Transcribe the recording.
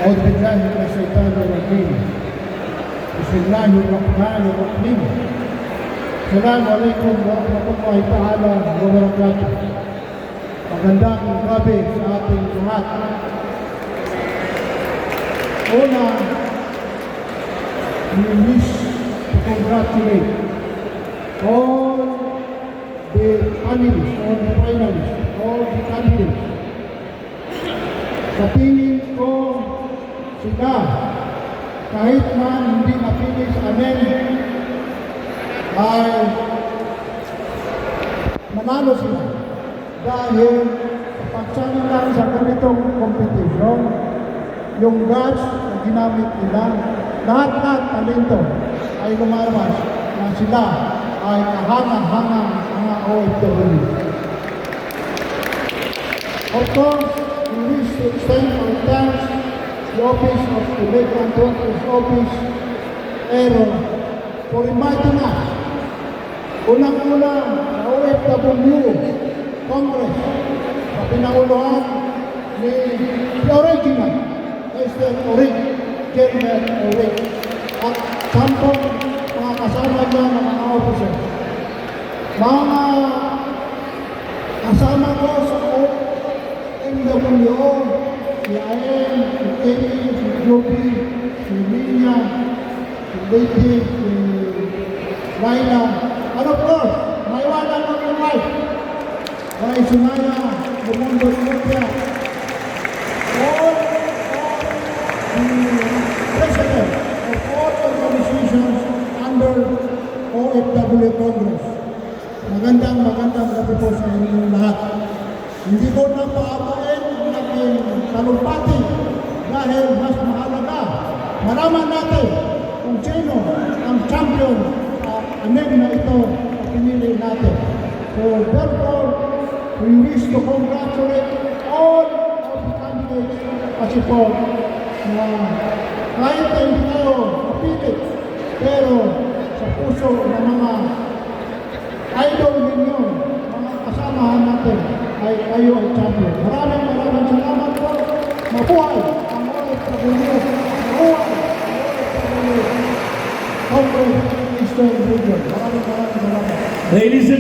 أعوذ بالله من الشيطان الرجيم. بسم الله الرحمن الرحيم. السلام عليكم warahmatullahi ta'ala wabarakatuh. Magandang gabi sa ating lahat. Una, we wish to congratulate all the finalists, all the finalists, all the candidates. Sa tingin ko, sila, kahit man hindi napili sa amin, ay manalo sila. Dahil pagsama lang sa ganitong competition, yung guts na ginamit nila, lahat-lahat talento ay lumalabas na sila ay kahanga-hangang mga OFW. Of course, we wish to extend our thanks to the Office of the Veteran Doctor's Office, ERO, for inviting us. Unang-una sa OFW Congress sa pinanguluhan ni the original Mr. Orig, Chairman Orig, at sampung mga kasama niya ng mga officers. Mga kasama ko sa MWO, si Ayen, si Kenny, si Joby, si Linya, si Lady, si Laila, and of course, my one and only wife, my Sunaya, Rumundo Sumutya, all the president of all organizations under OFW Congress. Magandang gabi po sa inyong lahat. Hindi ko na paapain ang aking talumpati dahil mas mahalaga malaman natin kung sino ang champion sa anim na ito na pinili natin. So therefore, we wish to congratulate all of the candidates kasi po na kahit hindi tayo mapilit, pero sa puso ng mga idol ninyo, mga kasamahan natin, ay kayo ay champion. Maraming salamat po. Mabuhay ang OFW. Mabuhay ang OFW Congress Eastern Region. Maraming salamat. Ladies and